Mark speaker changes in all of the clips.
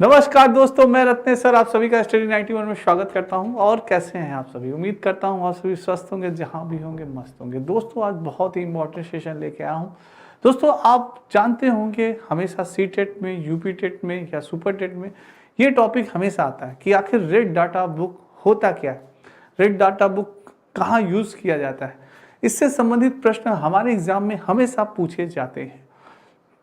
Speaker 1: नमस्कार दोस्तों, मैं रत्नेश सर आप सभी का स्टडी 91 में स्वागत करता हूं। और कैसे हैं आप सभी? उम्मीद करता हूं आप सभी स्वस्थ होंगे, जहां भी होंगे मस्त होंगे। दोस्तों आज बहुत ही इंपॉर्टेंट सेशन लेके आया हूं। दोस्तों आप जानते होंगे हमेशा सी टेट में, यूपी टेट में या सुपर टेट में ये टॉपिक हमेशा आता है कि आखिर रेड डाटा बुक होता क्या है, रेड डाटा बुक कहाँ यूज़ किया जाता है। इससे संबंधित प्रश्न हमारे एग्जाम में हमेशा पूछे जाते हैं।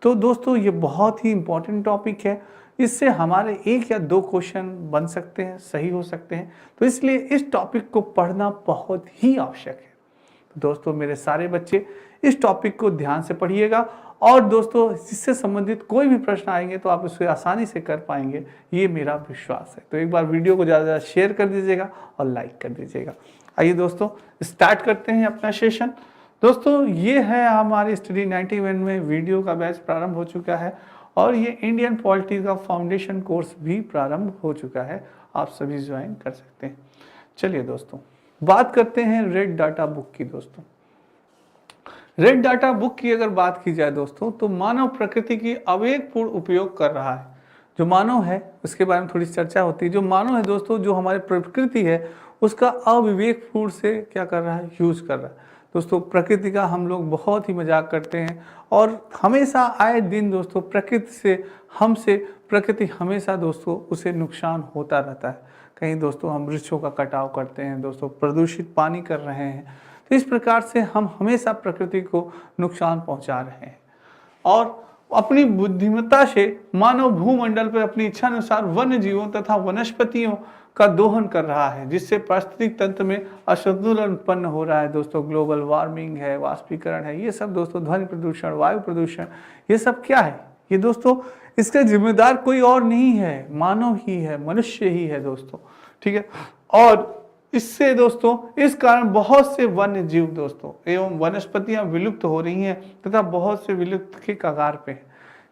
Speaker 1: तो दोस्तों ये बहुत ही इम्पोर्टेंट टॉपिक है, इससे हमारे एक या दो क्वेश्चन बन सकते हैं, सही हो सकते हैं। तो इसलिए इस टॉपिक को पढ़ना बहुत ही आवश्यक है। तो दोस्तों मेरे सारे बच्चे इस टॉपिक को ध्यान से पढ़िएगा और दोस्तों इससे संबंधित कोई भी प्रश्न आएंगे तो आप उसे आसानी से कर पाएंगे, ये मेरा विश्वास है। तो एक बार वीडियो को ज़्यादा ज़्यादा शेयर कर दीजिएगा और लाइक कर दीजिएगा। आइए दोस्तों स्टार्ट करते हैं अपना सेशन। दोस्तों ये है हमारी स्टडी 91 में वीडियो का बैच प्रारंभ हो चुका है और ये इंडियन पॉलिटी का फाउंडेशन कोर्स भी प्रारंभ हो चुका है, आप सभी ज्वाइन कर सकते हैं। चलिए दोस्तों बात करते हैं रेड डाटा बुक की। दोस्तों रेड डाटा बुक की अगर बात की जाए दोस्तों तो मानव प्रकृति की अविवेकपूर्ण उपयोग कर रहा है। जो मानव है उसके बारे में थोड़ी चर्चा होती है। जो मानव है दोस्तों, जो हमारी प्रकृति है उसका अविवेकपूर्ण से क्या कर रहा है, यूज कर रहा है। दोस्तों प्रकृति का हम लोग बहुत ही मजाक करते हैं और हमेशा आए दिन दोस्तों प्रकृति हमेशा दोस्तों उसे नुकसान होता रहता है। कहीं दोस्तों हम वृक्षों का कटाव करते हैं, दोस्तों प्रदूषित पानी कर रहे हैं। तो इस प्रकार से हम हमेशा प्रकृति को नुकसान पहुंचा रहे हैं और अपनी बुद्धिमत्ता से मानव भूमंडल पर अपनी इच्छा अनुसार वन्य जीवों तथा वनस्पतियों का दोहन कर रहा है, जिससे पारिस्थितिक तंत्र में असंतुलन उत्पन्न हो रहा है। दोस्तों ग्लोबल वार्मिंग है, वाष्पीकरण है, ये सब दोस्तों ध्वनि प्रदूषण, वायु प्रदूषण, ये सब क्या है? ये दोस्तों इसका जिम्मेदार कोई और नहीं है, मानव ही है, मनुष्य ही है दोस्तों, ठीक है। और इससे दोस्तों इस कारण बहुत से वन्य जीव दोस्तों एवं वनस्पतियां विलुप्त हो रही हैं तथा बहुत से विलुप्त के कगार पे हैं।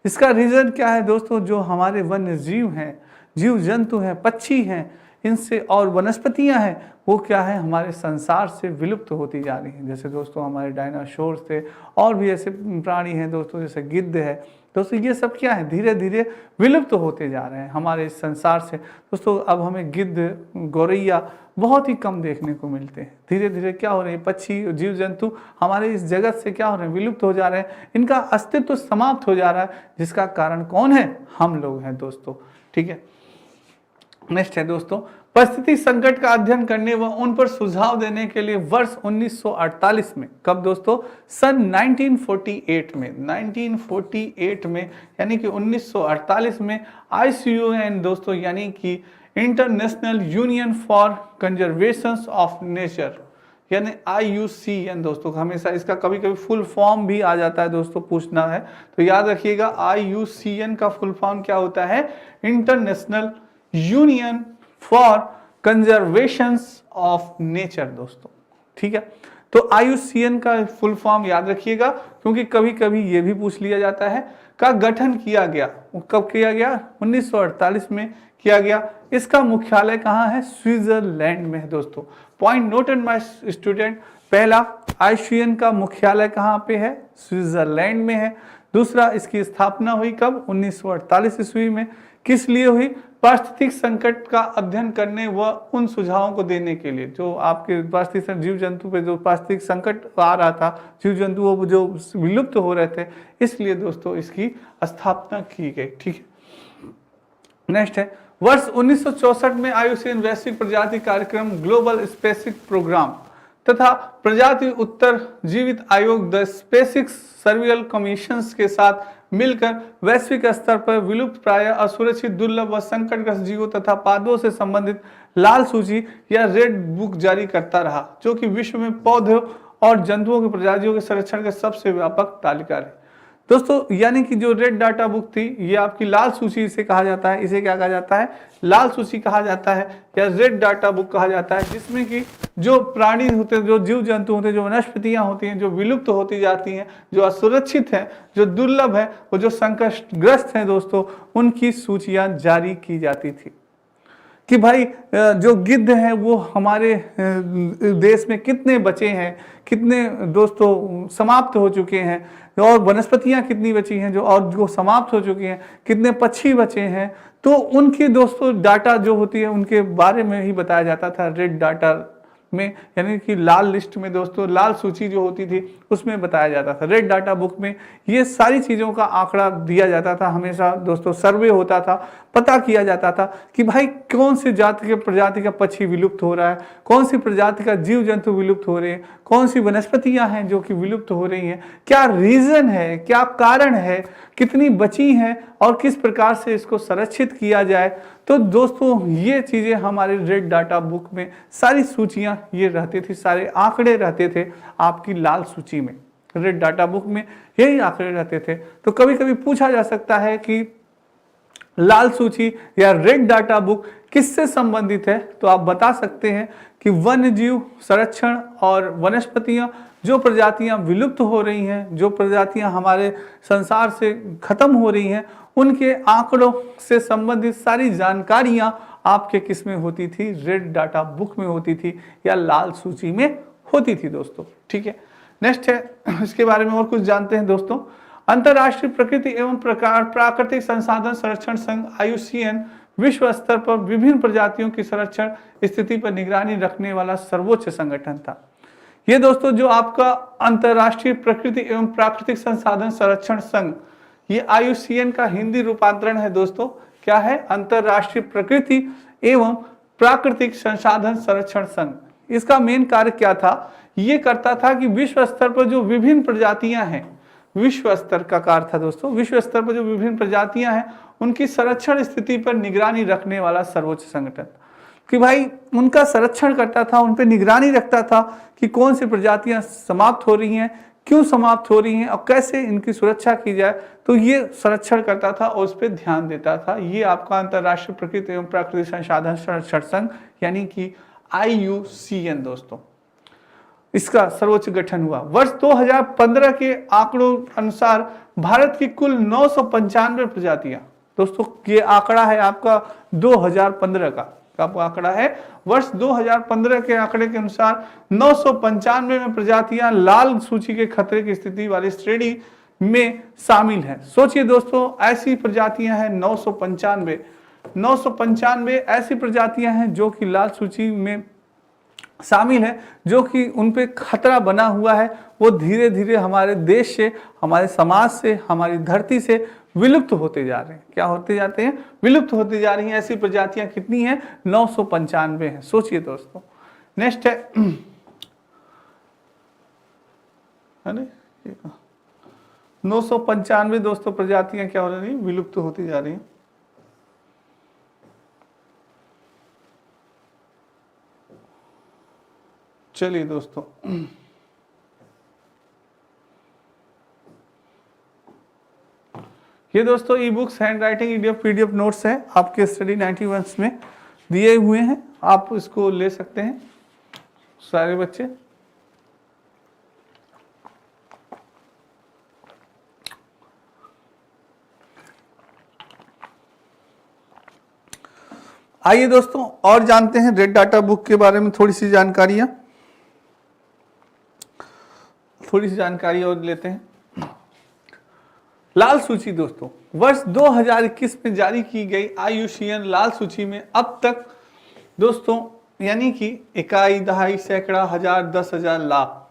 Speaker 1: इसका रीजन क्या है दोस्तों? जो हमारे वन्य जीव हैं, जीव जंतु हैं, पक्षी हैं, इनसे और वनस्पतियां हैं, वो क्या है, हमारे संसार से विलुप्त होती जा रही हैं। जैसे दोस्तों हमारे डायनासोर थे और भी ऐसे प्राणी हैं दोस्तों, जैसे गिद्ध है दोस्तों, ये सब क्या है, धीरे धीरे विलुप्त होते जा रहे हैं हमारे इस संसार से। दोस्तों अब हमें गिद्ध, गौरैया बहुत ही कम देखने को मिलते हैं। धीरे धीरे क्या हो रहे हैं, पक्षी, जीव जंतु हमारे इस जगत से क्या हो रहे हैं, विलुप्त हो जा रहे हैं। इनका अस्तित्व समाप्त हो जा रहा है, जिसका कारण कौन है? हम लोग हैं दोस्तों, ठीक है। नेक्स्ट है दोस्तों, परिस्थिति संकट का अध्ययन करने व उन पर सुझाव देने के लिए वर्ष 1948 में, कब दोस्तों? सन 1948 में यानी कि 1948 में IUCN दोस्तों यानी कि international union for conservation of nature यानी IUCN दोस्तों, हमेशा इसका कभी कभी फुल फॉर्म भी आ जाता है दोस्तों, पूछना है तो याद रखिएगा IUCN का फुल फॉर्म क्या होता है? International union for conservation of nature दोस्तों, ठीक है। तो IUCN का फुल फॉर्म याद रखिएगा, क्योंकि कभी कभी ये भी पूछ लिया जाता है। का गठन किया गया, कब किया गया? 1948 में किया गया। इसका मुख्यालय कहाँ है? स्विट्जरलैंड में है दोस्तों। पॉइंट नोटेड माय स्टूडेंट, पहला IUCN का मुख्यालय कहाँ पे है? स्विट्जरलैंड में है। दूसरा, इसकी स्थापना हुई कब? 1948 ईस्वी में। किस लिए हुई? पारिस्थितिक संकट का अध्ययन करने व उन सुझावों को देने के लिए, जो आपके पारिस्थितिक जीव जंतु पे जो पारिस्थितिक संकट आ रहा था, जीव जंतु वो जो विलुप्त हो रहे थे, इसलिए दोस्तों इसकी स्थापना की गई, ठीक है। नेक्स्ट है, वर्ष 1964 में IUCN वैश्विक प्रजाति कार्यक्रम ग्लोबल स्पेसिफिक प्रोग्राम तथा प्रजाति उत्तर जीवित आयोग द स्पेसिफिक सर्वियल कमीशंस के साथ मिलकर वैश्विक स्तर पर विलुप्त प्राय, असुरक्षित, दुर्लभ व संकटग्रस्त जीवों तथा पादों से संबंधित लाल सूची या रेड बुक जारी करता रहा, जो कि विश्व में पौधों और जंतुओं की प्रजातियों के संरक्षण का सबसे व्यापक तालिका है दोस्तों। यानी कि जो रेड डाटा बुक थी, ये आपकी लाल सूची इसे कहा जाता है। इसे क्या कहा जाता है? लाल सूची कहा जाता है या रेड डाटा बुक कहा जाता है, जिसमें कि जो प्राणी होते हैं, जो जीव जंतु होते हैं, जो वनस्पतियां होती हैं, जो विलुप्त होती जाती हैं, जो असुरक्षित हैं, जो दुर्लभ है, वो जो संकटग्रस्त हैं दोस्तों, उनकी सूचियां जारी की जाती थी। कि भाई जो गिद्ध हैं वो हमारे देश में कितने बचे हैं, कितने दोस्तों समाप्त हो चुके हैं, और वनस्पतियां कितनी बची हैं जो और जो समाप्त हो चुकी हैं, कितने पक्षी बचे हैं। तो उनकी दोस्तों डाटा जो होती है उनके बारे में ही बताया जाता था रेड डाटा में, यानी कि लाल लिस्ट में दोस्तों, लाल सूची जो होती थी उसमें बताया जाता था। रेड डाटा बुक में ये सारी चीज़ों का आंकड़ा दिया जाता था, हमेशा दोस्तों सर्वे होता था, पता किया जाता था कि भाई कौन सी जाति के प्रजाति का पक्षी विलुप्त हो रहा है, कौन सी प्रजाति का जीव जंतु विलुप्त हो रहे हैं, कौन सी वनस्पतियां हैं जो कि विलुप्त हो रही हैं, क्या रीजन है, क्या कारण है, कितनी बची हैं और किस प्रकार से इसको संरक्षित किया जाए। तो दोस्तों ये चीज़ें हमारे रेड डाटा बुक में सारी सूचियां ये रहती थी, सारे आंकड़े रहते थे आपकी लाल सूची में। रेड डाटा बुक में यही आंकड़े रहते थे। तो कभी कभी पूछा जा सकता है कि लाल सूची या रेड डाटा बुक किससे संबंधित है, तो आप बता सकते हैं कि वन्य जीव संरक्षण और वनस्पतियां, जो प्रजातियां विलुप्त हो रही हैं, जो प्रजातियां हमारे संसार से खत्म हो रही हैं, उनके आंकड़ों से संबंधित सारी जानकारियां आपके किस में होती थी, रेड डाटा बुक में होती थी या लाल सूची में होती थी दोस्तों। ठीक है, नेक्स्ट है, इसके बारे में और कुछ जानते हैं दोस्तों। अंतर्राष्ट्रीय प्रकृति एवं प्राकृतिक संसाधन संरक्षण संघ IUCN विश्व स्तर पर विभिन्न प्रजातियों की संरक्षण स्थिति पर निगरानी रखने वाला सर्वोच्च संगठन था। ये दोस्तों जो आपका अंतर्राष्ट्रीय प्रकृति एवं प्राकृतिक संसाधन संरक्षण संघ, ये IUCN का हिंदी रूपांतरण है दोस्तों। क्या है? अंतर्राष्ट्रीय प्रकृति एवं प्राकृतिक संसाधन संरक्षण संघ। इसका मेन कार्य क्या था? ये करता था कि विश्व स्तर पर जो विभिन्न प्रजातियां हैं, विश्व स्तर का कार्य था दोस्तों, विश्व स्तर पर जो विभिन्न प्रजातियां हैं उनकी संरक्षण स्थिति पर निगरानी रखने वाला सर्वोच्च संगठन, कि भाई उनका संरक्षण करता था, उन पर निगरानी रखता था कि कौन सी प्रजातियां समाप्त हो रही हैं, क्यों समाप्त हो रही हैं और कैसे इनकी सुरक्षा की जाए। तो ये संरक्षण करता था और उस पर ध्यान देता था। ये आपका अंतर्राष्ट्रीय प्रकृति एवं प्राकृतिक संसाधन संरक्षण संघ यानी कि IUCN दोस्तों, इसका सर्वोच्च गठन हुआ। वर्ष 2015 के आंकड़ों अनुसार भारत की कुल 995 प्रजातियां, दोस्तों ये आंकड़ा है आपका 2015 का आंकड़ा है। वर्ष 2015 के आंकड़े के अनुसार 995 में प्रजातियां लाल सूची के खतरे की स्थिति वाली श्रेणी में शामिल हैं। सोचिए दोस्तों, ऐसी प्रजातियां हैं 995 ऐसी प्रजातियां हैं जो कि लाल सूची में शामिल है, जो कि उन पे खतरा बना हुआ है। वो धीरे धीरे हमारे देश से, हमारे समाज से, हमारी धरती से विलुप्त होते जा रहे हैं। क्या होते जाते हैं? विलुप्त होते जा रही हैं। ऐसी प्रजातियां कितनी हैं? 995 हैं। सोचिए दोस्तों। नेक्स्ट है 995 दोस्तों प्रजातियां क्या हो रही हैं? विलुप्त होती जा रही हैं। चलिए दोस्तों, ये दोस्तों e books, hand writing, PDF notes हैं आपके स्टडी 91 में दिए हुए हैं। आप इसको ले सकते हैं सारे बच्चे। आइए दोस्तों और जानते हैं रेड डाटा बुक के बारे में थोड़ी सी जानकारियां और लेते हैं। लाल सूची दोस्तों, वर्ष 2021 में जारी की गई IUCN लाल सूची में अब तक दोस्तों यानी कि इकाई, दहाई, सैकड़ा, हजार, 10,000, लाख,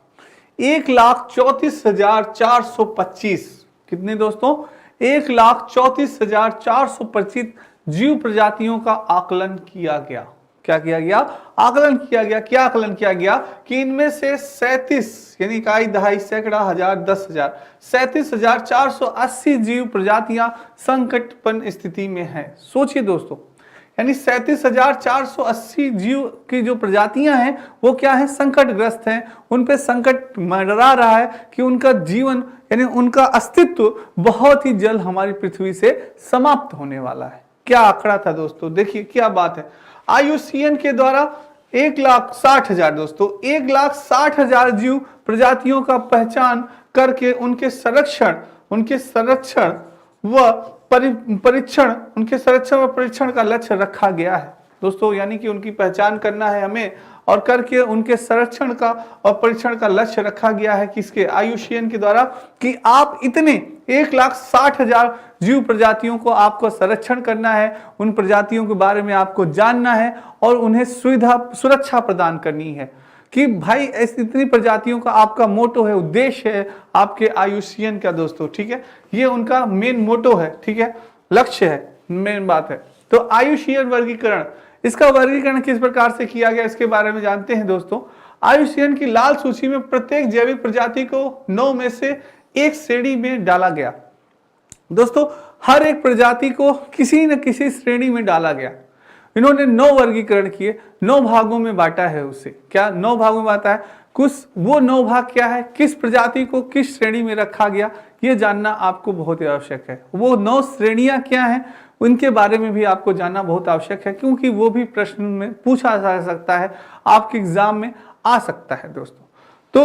Speaker 1: 1,34,425 कितने दोस्तों? 1,34,425 जीव प्रजातियों का आकलन किया गया। क्या किया गया? आकलन किया गया। क्या आकलन किया गया? कि इनमें से 37 यानी इकाई, दहाई, सैकड़ा, हजार, 10,000, 37,480 जीव प्रजातियां संकटपन्न स्थिति में हैं। सोचिए दोस्तों, यानी 37,480 जीव की जो प्रजातियां हैं वो क्या है? संकटग्रस्त हैं। उन पे संकट मंडरा रहा है कि उनका जीवन यानी उनका अस्तित्व बहुत ही जल्द हमारी पृथ्वी से समाप्त होने वाला है। क्या आंकड़ा था दोस्तों? देखिए क्या बात है। IUCN के द्वारा 1,60,000 दोस्तों, 1,60,000 जीव प्रजातियों का पहचान करके उनके संरक्षण व परीक्षण का लक्ष्य रखा गया है। दोस्तों, यानी कि उनकी पहचान करना है हमें, और करके उनके संरक्षण का और परीक्षण का लक्ष्य रखा गया है किसके, IUCN के द्वारा, कि आप इतने 1,60,000 जीव प्रजातियों को आपको संरक्षण करना है, उन प्रजातियों के बारे में आपको जानना है और उन्हें सुरक्षा प्रदान करनी है। कि भाई ऐसी इतनी प्रजातियों का आपका मोटो है, उद्देश्य है आपके IUCN का दोस्तों, ठीक है, ये उनका मेन मोटो है, ठीक है, लक्ष्य है, मेन बात है। तो IUCN वर्गीकरण, इसका वर्गीकरण किस प्रकार से किया गया इसके बारे में जानते हैं दोस्तों। IUCN की लाल सूची में प्रत्येक जैविक प्रजाति को 9 में से एक श्रेणी में डाला गया। दोस्तों, हर एक प्रजाति को किसी न किसी श्रेणी में डाला गया। इन्होंने 9 वर्गीकरण किए, 9 भागों में बांटा है उसे। क्या 9 भागों में बांटा है? कुछ वो 9 भाग क्या है, किस प्रजाति को किस श्रेणी में रखा गया, ये जानना आपको बहुत ही आवश्यक है। वो 9 श्रेणियां क्या हैं उनके बारे में भी आपको जानना बहुत आवश्यक है, क्योंकि वो भी प्रश्न में पूछा जा सकता है, आपके एग्जाम में आ सकता है दोस्तों। तो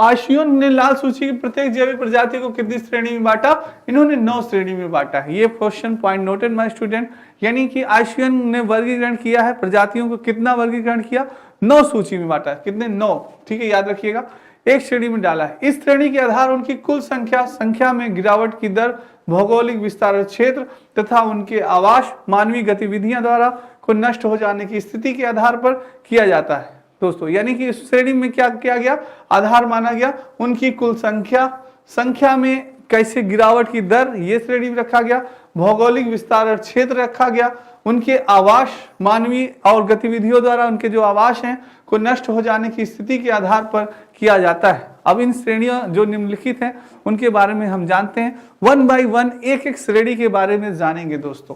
Speaker 1: IUCN ने लाल सूची की प्रत्येक जैविक प्रजाति को कितनी श्रेणी में बांटा? इन्होंने 9 श्रेणी में बांटा है। ये question point noted my student, यानी कि IUCN ने वर्गीकरण किया है प्रजातियों को, कितना वर्गीकरण किया? 9 सूची में बांटा है। कितने? 9, ठीक है, याद रखिएगा, एक श्रेणी में डाला है। इस श्रेणी के आधार उनकी कुल संख्या में गिरावट की दर, भौगोलिक विस्तार क्षेत्र तथा उनके आवास, मानवीय गतिविधियां द्वारा को नष्ट हो जाने की स्थिति के आधार पर किया जाता है दोस्तों। यानी कि इस श्रेणी में क्या किया गया, आधार माना गया उनकी कुल संख्या में कैसे गिरावट की दर, ये श्रेणी में रखा गया, भौगोलिक विस्तार क्षेत्र रखा गया, उनके आवास, मानवीय और गतिविधियों द्वारा उनके जो आवास हैं को नष्ट हो जाने की स्थिति के आधार पर किया जाता है। अब इन श्रेणियां जो निम्नलिखित हैं उनके बारे में हम जानते हैं, 1 बाय 1 एक श्रेणी के बारे में जानेंगे दोस्तों।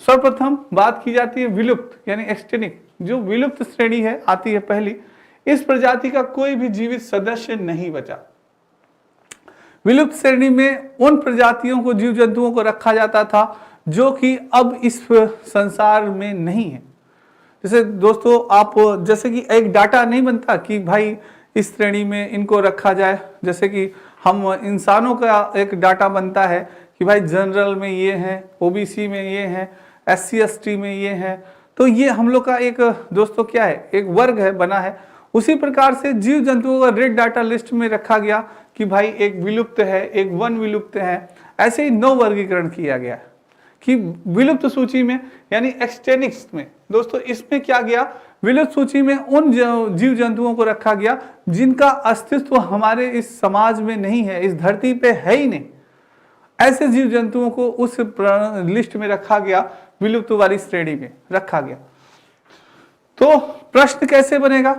Speaker 1: सर्वप्रथम बात की जाती है विलुप्त यानी एक्सटिंक्ट, जो विलुप्त श्रेणी है आती है पहली। इस प्रजाति का कोई भी जीवित सदस्य नहीं बचा। विलुप्त श्रेणी में उन प्रजातियों को, जीव जंतुओं को रखा जाता था जो कि अब इस संसार में नहीं है। जैसे दोस्तों आप, जैसे कि एक डाटा नहीं बनता कि भाई इस श्रेणी में इनको रखा जाए, जैसे कि हम इंसानों का एक डाटा बनता है कि भाई जनरल में ये हैं, OBC में ये हैं, SC ST में ये हैं, तो ये हम लोग का एक दोस्तों क्या है, एक वर्ग है, बना है। उसी प्रकार से जीव जंतुओं का रेड डाटा लिस्ट में रखा गया कि भाई एक विलुप्त है, एक वन विलुप्त है। ऐसे ही 9 वर्गीकरण किया गया कि विलुप्त सूची में यानी एक्सटेनिक्स में दोस्तों, इसमें क्या गया, विलुप्त सूची में उन जीव जंतुओं को रखा गया जिनका अस्तित्व हमारे इस समाज में नहीं है, इस धरती पे है ही नहीं। ऐसे जीव जंतुओं को उस लिस्ट में रखा गया, विलुप्त वाली श्रेणी में रखा गया। तो प्रश्न कैसे बनेगा?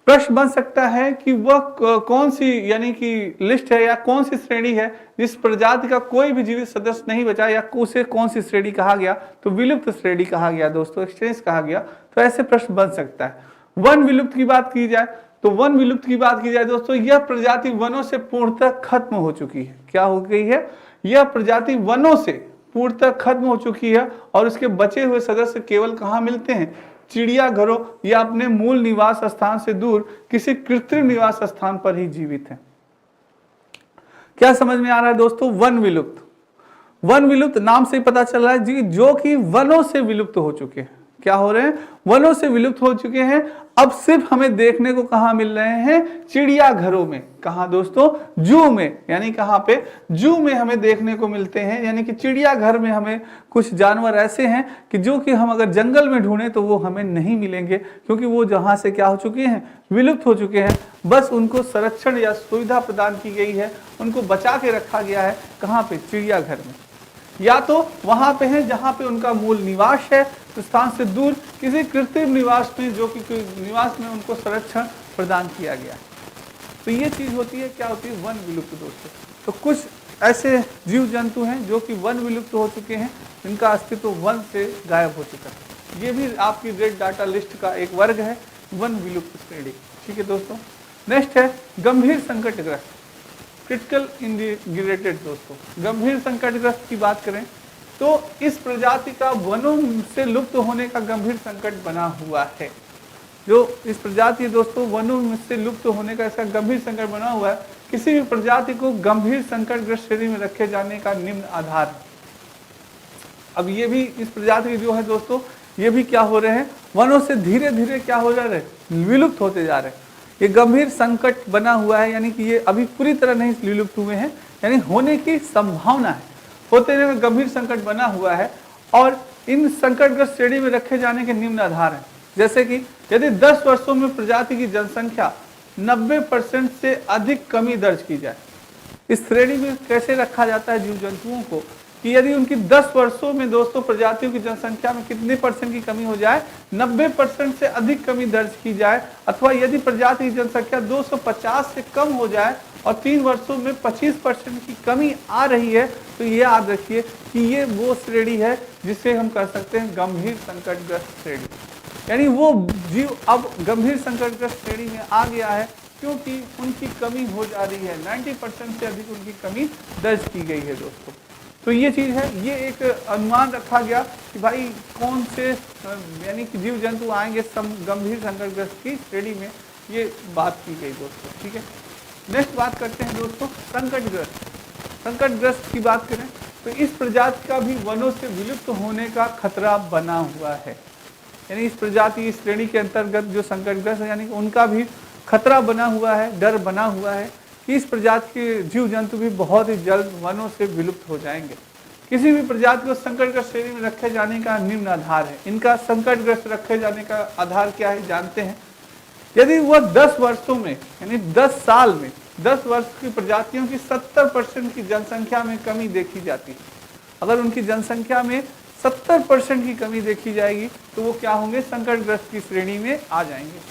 Speaker 1: प्रश्न बन सकता है कि वह कौन सी यानी कि लिस्ट है या कौन सी श्रेणी है जिस प्रजाति का कोई भी जीवित सदस्य नहीं बचा, या उसे कौन सी श्रेणी कहा गया? तो विलुप्त श्रेणी कहा गया दोस्तों, एक्सटेंस कहा गया। तो ऐसे प्रश्न बन सकता है। वन विलुप्त की बात की जाए तो वन विलुप्त की बात की जाए दोस्तों, यह प्रजाति वनों से पूर्णतः खत्म हो चुकी है। क्या हो गई है? यह प्रजाति वनों से पूर्णतः खत्म हो चुकी है और उसके बचे हुए सदस्य केवल कहाँ मिलते हैं? चिड़ियाघरों या अपने मूल निवास स्थान से दूर किसी कृत्रिम निवास स्थान पर ही जीवित हैं। क्या समझ में आ रहा है दोस्तों? वन विलुप्त, वन विलुप्त नाम से ही पता चल रहा है जी, जो कि वनों से विलुप्त हो चुके हैं। क्या हो रहे हैं? वनों से विलुप्त हो चुके हैं। अब सिर्फ हमें देखने को कहां मिल रहे हैं? चिड़ियाघरों में। कहां दोस्तों? जू में। यानी कहां पे? जू में हमें देखने को मिलते हैं। यानी कि चिड़ियाघर में हमें कुछ जानवर ऐसे हैं कि जो कि हम अगर जंगल में ढूंढें तो वो हमें नहीं मिलेंगे, क्योंकि वो जहां से क्या हो चुके हैं? विलुप्त हो चुके हैं। बस उनको संरक्षण या सुविधा प्रदान की गई है, उनको बचा के रखा गया है। कहां पे? चिड़ियाघर में। या तो वहां पे है जहां पे उनका मूल निवास है, स्थान से दूर किसी कृत्रिम निवास में, जो कि निवास में उनको संरक्षण प्रदान किया गया। तो ये चीज होती है, क्या होती है? वन विलुप्त दोस्तों। तो कुछ ऐसे जीव जंतु हैं जो कि वन विलुप्त हो चुके हैं, जिनका अस्तित्व वन से गायब हो चुका है। ये भी आपकी रेड डाटा लिस्ट का एक वर्ग है, वन विलुप्त श्रेणी। ठीक है दोस्तों। नेक्स्ट है गंभीर संकटग्रस्त, क्रिटिकल इंडिग्रेटेड दोस्तों। गंभीर संकटग्रस्त की बात करें तो इस प्रजाति का वनों से लुप्त होने का गंभीर संकट बना हुआ है। जो इस प्रजाति दोस्तों वनों से लुप्त होने का इसका गंभीर संकट बना हुआ है। किसी भी प्रजाति को गंभीर संकटग्रस्त श्रेणी में रखे जाने का निम्न आधार है। अब ये भी इस प्रजाति जो है दोस्तों, ये भी क्या हो रहे हैं? वनों से धीरे धीरे क्या हो जा रहे हैं, विलुप्त होते जा रहे हैं। ये गंभीर संकट बना हुआ है, यानी कि ये अभी पूरी तरह नहीं विलुप्त हुए हैं, यानी होने की संभावना है, होते हुए गंभीर संकट बना हुआ है। और इन संकटग्रस्त श्रेणी में रखे जाने के निम्न आधार हैं, जैसे कि यदि 10 वर्षों में प्रजाति की जनसंख्या 90% से अधिक कमी दर्ज की जाए। इस श्रेणी में कैसे रखा जाता है जीव जंतुओं को, कि यदि उनकी 10 वर्षों में दोस्तों प्रजातियों की जनसंख्या में कितने परसेंट की कमी हो जाए, 90% से अधिक कमी दर्ज की जाए, अथवा यदि प्रजाति की जनसंख्या 250 से कम हो जाए और 3 वर्षों में 25% की कमी आ रही है, तो ये याद रखिए कि ये वो श्रेणी है जिसे हम कह सकते हैं गंभीर संकटग्रस्त श्रेणी। यानी वो जीव अब गंभीर संकटग्रस्त श्रेणी में आ गया है, क्योंकि उनकी कमी हो जा रही है, 90% से अधिक उनकी कमी दर्ज की गई है दोस्तों। तो ये चीज़ है, ये एक अनुमान रखा गया कि भाई कौन से यानी कि जीव जंतु आएंगे गंभीर संकटग्रस्त की श्रेणी में, ये बात की गई दोस्तों। ठीक है, नेक्स्ट बात करते हैं दोस्तों संकटग्रस्त। संकटग्रस्त की बात करें तो इस प्रजाति का भी वनों से विलुप्त होने का खतरा बना हुआ है। यानी इस प्रजाति इस श्रेणी के अंतर्गत जो संकटग्रस्त है, यानी उनका भी खतरा बना हुआ है, डर बना हुआ है कि इस प्रजाति के जीव जंतु भी बहुत ही जल्द वनों से विलुप्त हो जाएंगे। किसी भी प्रजाति को संकटग्रस्त श्रेणी में रखे जाने का निम्न आधार है। इनका संकटग्रस्त रखे जाने का आधार क्या है जानते हैं। यदि वह 10 वर्षों में यानी 10 साल में 10 वर्ष की प्रजातियों की 70% की जनसंख्या में कमी देखी जाती है, अगर उनकी जनसंख्या में 70% की कमी देखी जाएगी तो वो क्या होंगे, संकटग्रस्त की श्रेणी में आ जाएंगे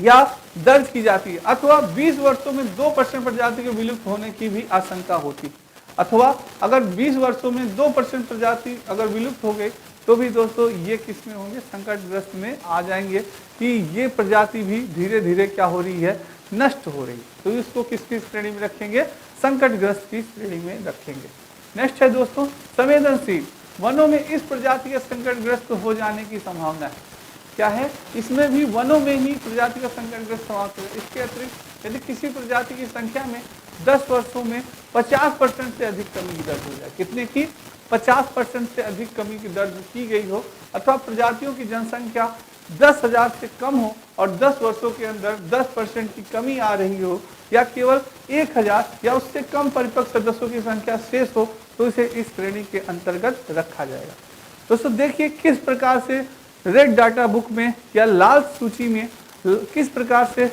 Speaker 1: या दर्ज की जाती है। अथवा 20 वर्षों में 2% प्रजाति के विलुप्त होने की भी आशंका होती है, अथवा अगर 20 वर्षों में 2% प्रजाति अगर विलुप्त हो गई तो भी दोस्तों ये किस में होंगे, संकटग्रस्त में आ जाएंगे कि ये प्रजाति भी धीरे धीरे क्या हो रही है, नष्ट हो रही है। तो इसको किसकी श्रेणी में रखेंगे, संकटग्रस्त की श्रेणी में रखेंगे। नेक्स्ट है दोस्तों संवेदनशील। वनों में इस प्रजाति के संकटग्रस्त हो जाने की संभावना है। क्या है, इसमें भी वनों में ही प्रजाति का संकटग्रस्त समाप्त है। इसके अतिरिक्त यदि किसी प्रजाति की संख्या में 10 वर्षों में 50% से अधिक कमी की दर्ज हो जाए, कितने की, 50% से अधिक कमी की दर्ज की गई हो, अथवा प्रजातियों की जनसंख्या 10,000 से कम हो और 10 वर्षों के अंदर 10% की कमी आ रही हो, या केवल 1,000 या उससे कम परिपक्व सदस्यों की संख्या शेष हो, तो इसे इस श्रेणी के अंतर्गत रखा जाएगा। दोस्तों देखिए किस प्रकार से रेड डाटा बुक में या लाल सूची में किस प्रकार से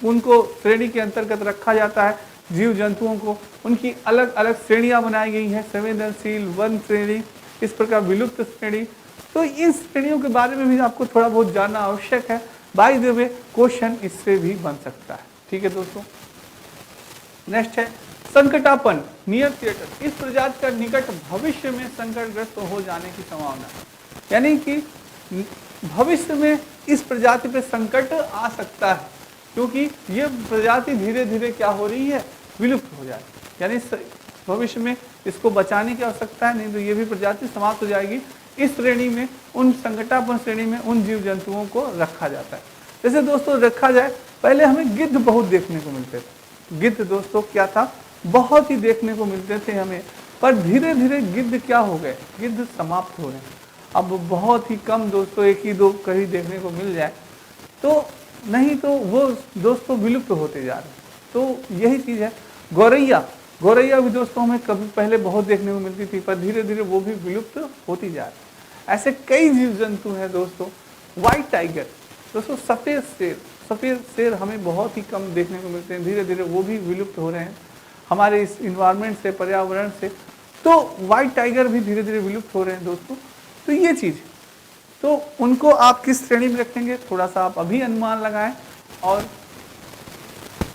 Speaker 1: उनको श्रेणी के अंतर्गत रखा जाता है। जीव जंतुओं को उनकी अलग अलग श्रेणियां बनाई गई हैं, संवेदनशील, वन श्रेणी, इस प्रकार विलुप्त श्रेणी। तो इन श्रेणियों के बारे में भी आपको थोड़ा बहुत जानना आवश्यक है। बाय द वे क्वेश्चन इससे भी बन सकता है। ठीक है दोस्तों, नेक्स्ट है संकटापन, नियर थिएटर। इस प्रजाति का निकट भविष्य में संकटग्रस्त हो जाने की संभावना है, यानी कि भविष्य में इस प्रजाति पे संकट आ सकता है, क्योंकि ये प्रजाति धीरे धीरे क्या हो रही है, विलुप्त हो जाए, यानी भविष्य में इसको बचाने की आवश्यकता है, नहीं तो ये भी प्रजाति समाप्त हो जाएगी। इस श्रेणी में, उन संकटापन श्रेणी में उन जीव जंतुओं को रखा जाता है। जैसे दोस्तों रखा जाए, पहले हमें गिद्ध बहुत देखने को मिलते थे। गिद्ध दोस्तों क्या था, बहुत ही देखने को मिलते थे हमें, पर धीरे धीरे गिद्ध क्या हो गए, गिद्ध समाप्त हो गए। अब बहुत ही कम दोस्तों, एक ही दो कहीं देखने को मिल जाए, तो नहीं तो वो दोस्तों विलुप्त होते जा रहे हैं। तो यही चीज़ है। गौरैया, गौरैया भी दोस्तों हमें कभी पहले बहुत देखने को मिलती थी, पर धीरे धीरे वो भी विलुप्त होती जा रही है। ऐसे कई जीव जंतु हैं दोस्तों। व्हाइट टाइगर दोस्तों, सफ़ेद शेर, सफ़ेद शेर हमें बहुत ही कम देखने को मिलते हैं, धीरे धीरे वो भी विलुप्त हो रहे हैं हमारे इस इन्वायरमेंट से, पर्यावरण से। तो व्हाइट टाइगर भी धीरे धीरे विलुप्त हो रहे हैं दोस्तों। तो ये चीज़, तो उनको आप किस श्रेणी में रखेंगे, थोड़ा सा आप अभी अनुमान लगाएं और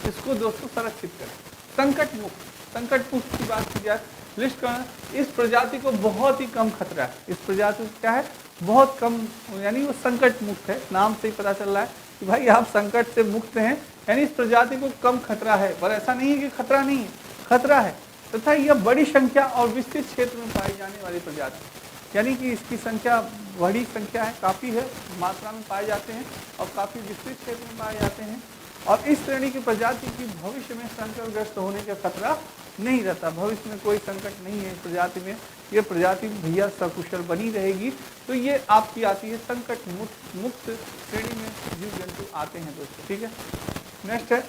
Speaker 1: इसको दोस्तों संरक्षित करें। संकट मुक्त, संकट मुक्त की बात की जाए, लिस्ट करना, इस प्रजाति को बहुत ही कम खतरा है। इस प्रजाति को क्या है, बहुत कम, यानी वो संकट मुक्त है। नाम से ही पता चल रहा है कि भाई आप संकट से मुक्त हैं, यानी इस प्रजाति को कम खतरा है। पर ऐसा नहीं है कि खतरा नहीं है, खतरा है, तथा यह बड़ी संख्या और विस्तृत क्षेत्र में पाई जाने वाली प्रजाति, यानी कि इसकी संख्या बड़ी संख्या है, काफ़ी है, मात्रा में पाए जाते हैं और काफ़ी विस्तृत क्षेत्र में पाए जाते हैं। और इस श्रेणी की प्रजाति की भविष्य में संकटग्रस्त होने का खतरा नहीं रहता। भविष्य में कोई संकट नहीं है इस प्रजाति में, ये प्रजाति भैया सकुशल बनी रहेगी। तो ये आपकी आती है संकट मुक्त श्रेणी में जीव जंतु आते हैं दोस्तों, ठीक है। नेक्स्ट है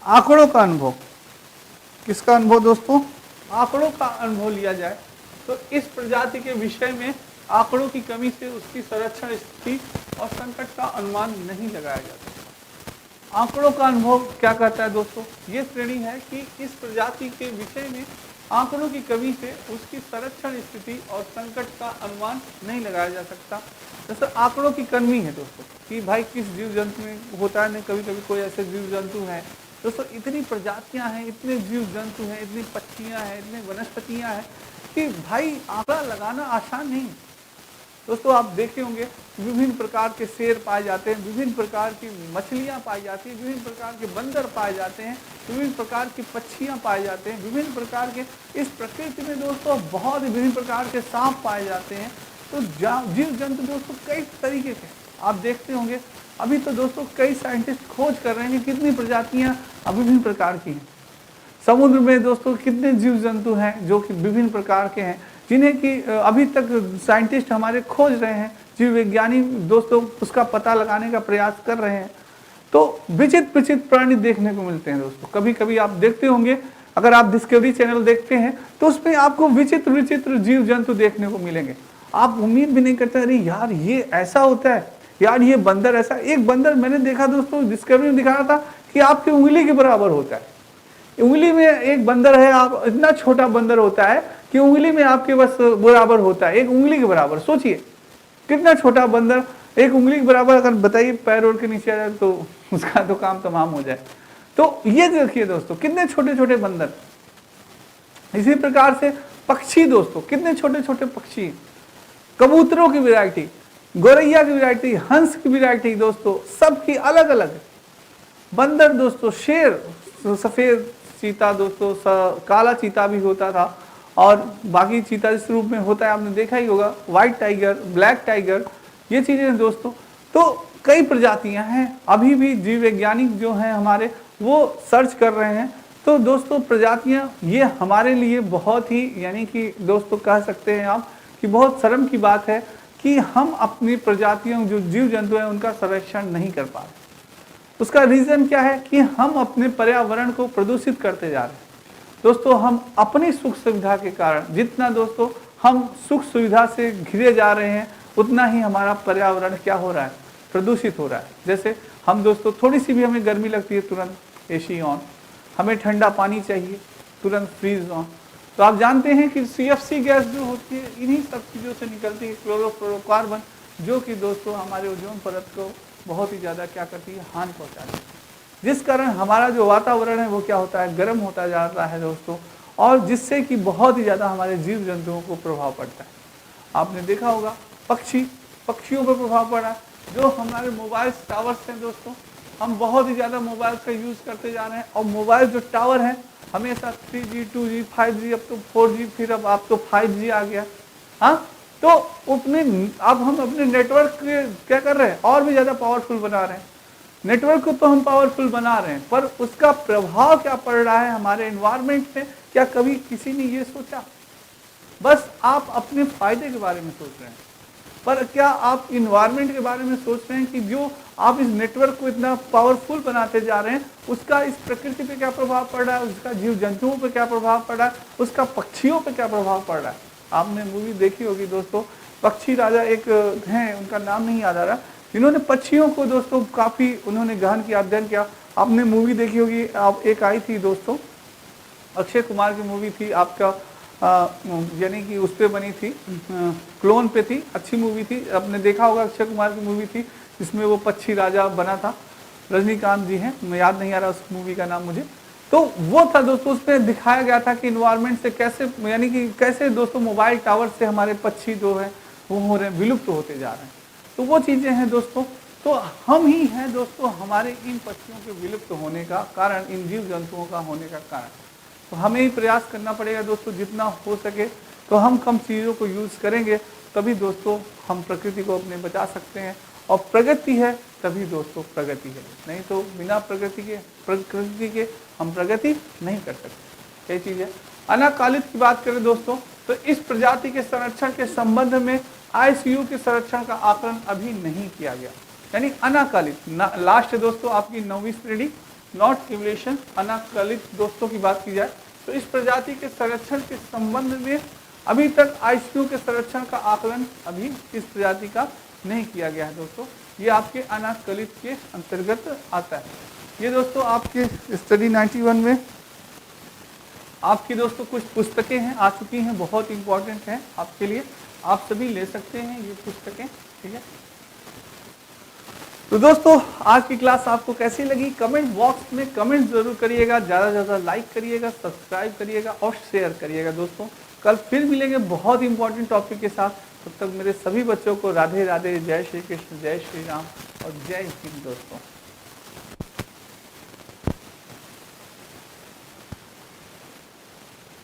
Speaker 1: आंकड़ों का अनुभव। किसका अनुभव दोस्तों? आंकड़ों का अनुभव लिया जाए तो इस प्रजाति के विषय में आंकड़ों की कमी से उसकी संरक्षण स्थिति और संकट का अनुमान नहीं लगाया जा सकता। आंकड़ों का अनुभव क्या कहता है दोस्तों? ये श्रेणी है कि इस प्रजाति के विषय में आंकड़ों की कमी से उसकी संरक्षण स्थिति और संकट का अनुमान नहीं लगाया जा सकता। जैसे आंकड़ों की कमी है दोस्तों कि भाई किस जीव जंतु में होता है, नहीं कभी कभी कोई ऐसे जीव जंतु हैं दोस्तों, इतनी प्रजातियां हैं, इतने जीव जंतु हैं, इतनी पक्षियां हैं, इतने वनस्पतियां हैं कि भाई आंकड़ा लगाना आसान नहीं। दोस्तों आप देखे होंगे विभिन्न प्रकार के शेर पाए जाते हैं, विभिन्न प्रकार की मछलियां पाई जाती हैं, विभिन्न प्रकार के बंदर पाए जाते हैं, विभिन्न प्रकार की पक्षियां पाए जाते हैं, विभिन्न प्रकार के इस प्रकृति में दोस्तों बहुत ही विभिन्न प्रकार के सांप पाए जाते हैं। तो जीव जंतु दोस्तों कई तरीके के आप देखते होंगे। अभी तो दोस्तों कई साइंटिस्ट खोज कर रहे हैं कि कितनी प्रजातियां विभिन्न प्रकार की हैं। समुद्र में दोस्तों कितने जीव जंतु हैं जो कि विभिन्न प्रकार के हैं, जिन्हें कि अभी तक साइंटिस्ट हमारे खोज रहे हैं, जीव विज्ञानी दोस्तों उसका पता लगाने का प्रयास कर रहे हैं। तो विचित्र विचित्र प्राणी देखने को मिलते हैं दोस्तों। कभी कभी आप देखते होंगे, अगर आप डिस्कवरी चैनल देखते हैं तो उसमें आपको विचित्र विचित्र जीव जंतु देखने को मिलेंगे। आप उम्मीद भी नहीं करते, अरे यार ये ऐसा होता है, यार ये बंदर ऐसा। एक बंदर मैंने देखा दोस्तों, डिस्कवरी में दिखा रहा था कि आपकी उंगली के बराबर होता है। उंगली में एक बंदर है, आप इतना छोटा बंदर होता है कि उंगली में आपके बस बराबर होता है, एक उंगली के बराबर। सोचिए कितना छोटा बंदर एक उंगली के बराबर, अगर बताइए पैर ओढ़ के नीचे आ जाए तो उसका तो काम तमाम हो जाए। तो ये देखिए दोस्तों कितने छोटे छोटे बंदर। इसी प्रकार से पक्षी दोस्तों, कितने छोटे छोटे पक्षी, कबूतरों की वैरायटी, गौरैया की वैरायटी, हंस की वैरायटी दोस्तों, सबकी अलग अलग। बंदर दोस्तों, शेर, सफेद चीता दोस्तों, काला चीता भी होता था, और बाकी चीता इस रूप में होता है, आपने देखा ही होगा, व्हाइट टाइगर, ब्लैक टाइगर, ये चीजें हैं दोस्तों। तो कई प्रजातियां हैं, अभी भी जीव वैज्ञानिक जो हैं हमारे वो सर्च कर रहे हैं। तो दोस्तों प्रजातियां ये हमारे लिए बहुत ही, यानी कि दोस्तों कह सकते हैं आप कि बहुत शर्म की बात है कि हम अपनी प्रजातियों जो जीव जंतु हैं उनका संरक्षण नहीं कर पा रहे। उसका रीजन क्या है कि हम अपने पर्यावरण को प्रदूषित करते जा रहे हैं दोस्तों। हम अपनी सुख सुविधा के कारण, जितना दोस्तों हम सुख सुविधा से घिरे जा रहे हैं, उतना ही हमारा पर्यावरण क्या हो रहा है, प्रदूषित हो रहा है। जैसे हम दोस्तों थोड़ी सी भी हमें गर्मी लगती है, तुरंत एसी ऑन, हमें ठंडा पानी चाहिए, तुरंत फ्रीज ऑन। तो आप जानते हैं कि CFC गैस जो होती है इन्हीं सब चीज़ों से निकलती है, क्लोरोफ्लोरोकार्बन, जो कि दोस्तों हमारे ओजोन परत को बहुत ही ज़्यादा क्या करती है, हानि पहुँचाती है, जिस कारण हमारा जो वातावरण है वो क्या होता है, गर्म होता जाता है दोस्तों, और जिससे कि बहुत ही ज़्यादा हमारे जीव जंतुओं को प्रभाव पड़ता है। आपने देखा होगा पक्षियों पर प्रभाव पड़ा है। जो हमारे मोबाइल टावर्स हैं दोस्तों, हम बहुत ही ज़्यादा मोबाइल का यूज़ करते जा रहे हैं, और मोबाइल जो टावर हैं हमेशा 3G 2G 5G, अब तो 4G, फिर अब आप तो 5G आ गया। हाँ, तो उसमें अब हम अपने नेटवर्क क्या कर रहे हैं, और भी ज़्यादा पावरफुल बना रहे हैं। नेटवर्क को तो हम पावरफुल बना रहे हैं, पर उसका प्रभाव क्या पड़ रहा है हमारे एनवायरनमेंट पे, क्या कभी किसी ने ये सोचा? बस आप अपने फायदे के बारे में सोच रहे हैं, पर क्या आप इन्वायरमेंट के बारे में सोच रहे हैं कि जो आप इस नेटवर्क को इतना पावरफुल बनाते जा रहे हैं, उसका इस प्रकृति पे क्या प्रभाव पड़ रहा है, उसका जीव जंतुओं पे क्या प्रभाव पड़ रहा है, उसका पक्षियों पे क्या प्रभाव पड़ रहा है। आपने मूवी देखी होगी दोस्तों, पक्षी राजा एक हैं, उनका नाम नहीं याद आ रहा, जिन्होंने पक्षियों को दोस्तों काफ़ी उन्होंने गहन किया, अध्ययन किया। आपने मूवी देखी होगी, आप एक आई थी दोस्तों, अक्षय कुमार की मूवी थी, आपका यानी कि उस पर बनी थी, क्लोन पे थी, अच्छी मूवी थी, आपने देखा होगा, अक्षय कुमार की मूवी थी जिसमें वो पक्षी राजा बना था, रजनीकांत जी हैं, मैं याद नहीं आ रहा उस मूवी का नाम मुझे। तो वो था दोस्तों, उसमें दिखाया गया था कि इन्वायरमेंट से कैसे, यानी कि कैसे दोस्तों मोबाइल टावर से हमारे पक्षी जो है वो हो रहे हैं, विलुप्त होते जा रहे हैं। तो वो चीज़ें हैं दोस्तों, तो हम ही हैं दोस्तों हमारे इन पक्षियों के विलुप्त होने का कारण, इन जीव जंतुओं का होने का कारण। तो हमें ही प्रयास करना पड़ेगा दोस्तों, जितना हो सके तो हम कम चीज़ों को यूज़ करेंगे, तभी दोस्तों हम प्रकृति को अपने बचा सकते हैं और प्रगति है तभी दोस्तों प्रगति है, नहीं तो बिना प्रकृति के हम प्रगति नहीं कर सकते। ये चीज है। अनाकालित की बात करें दोस्तों तो इस प्रजाति के संरक्षण के संबंध में ICU के संरक्षण का आकलन अभी नहीं किया गया। यानी अनाकालित लास्ट है दोस्तों आपकी 9वीं श्रेणी नॉट इवोल्यूशन। अनाकालित दोस्तों की बात की जाए तो इस प्रजाति के संरक्षण के संबंध में अभी तक ICU के संरक्षण का आकलन अभी इस प्रजाति का नहीं किया गया है दोस्तों। ये आपके अनाकलित के अंतर्गत आता है। ये दोस्तों आपके स्टडी 91 में आपकी दोस्तों कुछ पुस्तकें हैं आ चुकी हैं, बहुत इंपॉर्टेंट है आपके लिए, आप सभी ले सकते हैं ये पुस्तकें, ठीक है। तो दोस्तों आज की क्लास आपको कैसी लगी कमेंट बॉक्स में कमेंट जरूर करिएगा, ज़्यादा से ज़्यादा लाइक करिएगा, सब्सक्राइब करिएगा और शेयर करिएगा दोस्तों। कल फिर मिलेंगे बहुत इंपॉर्टेंट टॉपिक के साथ। तब तक मेरे सभी बच्चों को राधे राधे, जय श्री कृष्ण, जय श्री राम और जय हिंद दोस्तों।